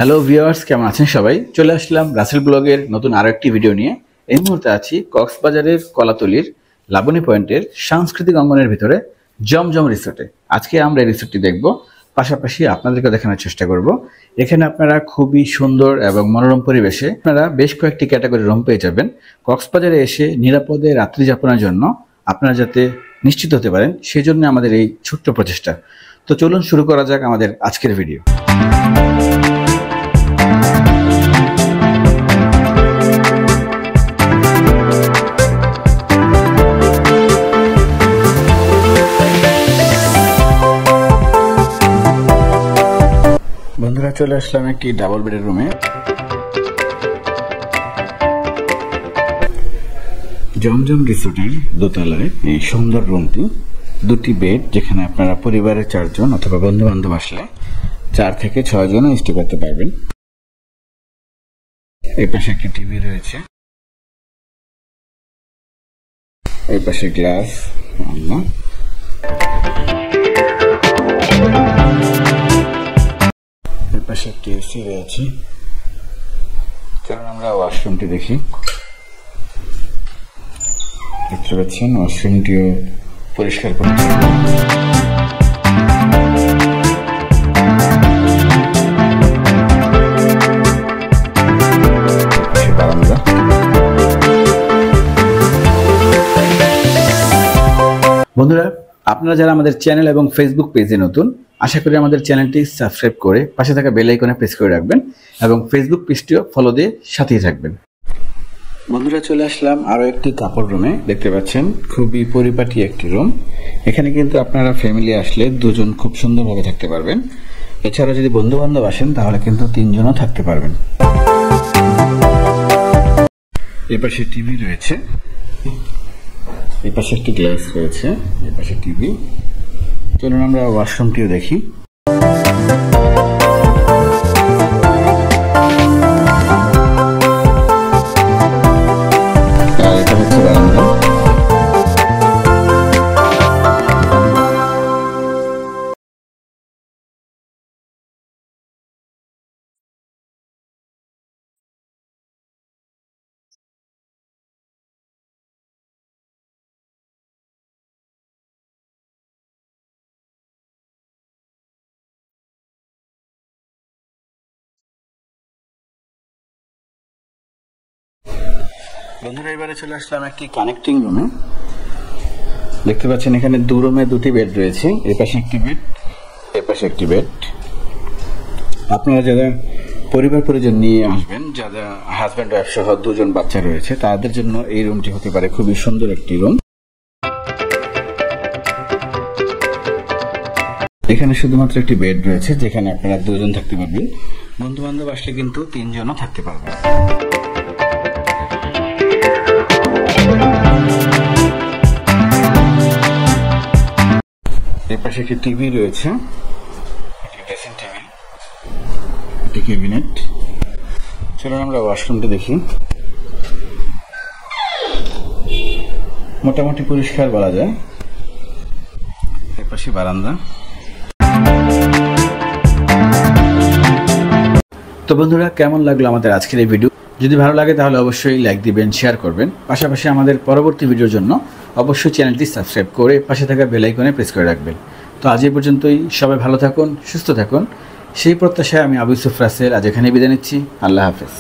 Hello viewers, কেমন আছেন সবাই? চলে আসলাম রাসেল ব্লগের নতুন আরো একটি ভিডিও নিয়ে। এই মুহূর্তে আছি কক্সবাজারের কলাতলির লাবণী পয়েন্টের সাংস্কৃতিক অঙ্গনের ভিতরে জমজম রিসোর্টে। আজকে আমরা এই রিসোর্টটি দেখব, পাশাপাশি আপনাদেরকে দেখানোর চেষ্টা করব। এখানে আপনারা খুবই সুন্দর এবং মনোরম পরিবেশে আপনারা বেশ কয়েকটি ক্যাটাগরি রুম পেয়ে যাবেন। কক্সবাজারে এসে নিরাপদে রাত্রি যাপনের জন্য আপনারা যাতে নিশ্চিত হতে পারেন, সেজন্য আমাদের এই ছোট্ট প্রচেষ্টা। তো চলুন শুরু করা যাক আমাদের আজকের ভিডিও। বন্ধুরা, চলে আসলাম একটি ডাবল বেডের রুমে। জমজম রিসোর্টের দোতলায় এই সুন্দর রুমটি, দুটি বেড, যেখানে আপনারা পরিবারের 4 জন অথবা বন্ধু বান্ধব আসলে 4 থেকে 6 জন স্টে করতে পারবেন। এই পাশে একটি টিভি রয়েছে, এই পাশে গ্লাস, এই পাশে একটি এসি রয়েছে। চলুন আমরা ওয়াশরুমটি দেখি। দেখতে পাচ্ছেন ওয়াশরুমটিও পরিষ্কার করছে। বন্ধুরা, আপনারা যারা আমাদের চ্যানেল এবং ফেসবুক পেজে নতুন, আশা করি আমাদের চ্যানেলটি সাবস্ক্রাইব করে পাশে থাকা বেল আইকনে প্রেস করে রাখবেন এবং ফেসবুক পেজটিও ফলো দিয়ে সাথেই থাকবেন। বন্ধুরা, চলে আসলাম আরো একটি কাপড় রুমে। দেখতে পাচ্ছেন খুবই পরিপাটি একটি রুম। এখানে কিন্তু আপনারা ফ্যামিলি আসলে 2 জন খুব সুন্দরভাবে থাকতে পারবেন। এছাড়া যদি বন্ধু বান্ধব আসেন তাহলে কিন্তু 3 জনও থাকতে পারবেন। এপাশে টিভি রয়েছে, এপাশে একটি গ্লাস রয়েছে, এপাশে টিভি। চলুন আমরা ওয়াশরুমটিও দেখি। আর এটা হচ্ছে বারান্দা। বন্ধুরা, এবারে চলে আসলাম একটি কানেক্টিং রুমে। দেখতে পাচ্ছেন এখানে 2 রুমে 2টি বেড রয়েছে। এই পাশে একটি বেড, এই পাশে একটি বেড। আপনারা যারা পরিবার পরিজন নিয়ে আসবেন, যারা হাজব্যান্ড ওয়াইফ সহ 2 জন বাচ্চা রয়েছে, তাদের জন্য এই রুমটি হতে পারে খুবই সুন্দর একটি রুম। এখানে শুধুমাত্র একটি বেড রয়েছে, যেখানে আপনারা 2 জন থাকতে পারবেন। বন্ধু বান্ধব আসলে কিন্তু 3 জনও থাকতে পারবেন। এর পাশে একটি টিভি রয়েছে, একটি ড্রেসিং টেবিল, একটি ক্যাবিনেট। চলুন আমরা ওয়াশরুমটি দেখি। মোটামুটি পরিষ্কার বলা যায়। এর পাশে বারান্দা। তো বন্ধুরা, কেমন লাগলো আমাদের আজকের এই ভিডিও? যদি ভালো লাগে তাহলে অবশ্যই লাইক দিবেন, শেয়ার করবেন। পাশাপাশি আমাদের পরবর্তী ভিডিওর জন্য অবশ্যই চ্যানেলটি সাবস্ক্রাইব করে পাশে থাকা বেল আইকনে প্রেস করে রাখবেন। তো আজ এই পর্যন্তই। সবাই ভালো থাকুন, সুস্থ থাকুন, সেই প্রত্যাশায় আমি আবু ইউসুফ রাসেল আজ এখানে বিদায় নিচ্ছি। আল্লাহ হাফেজ।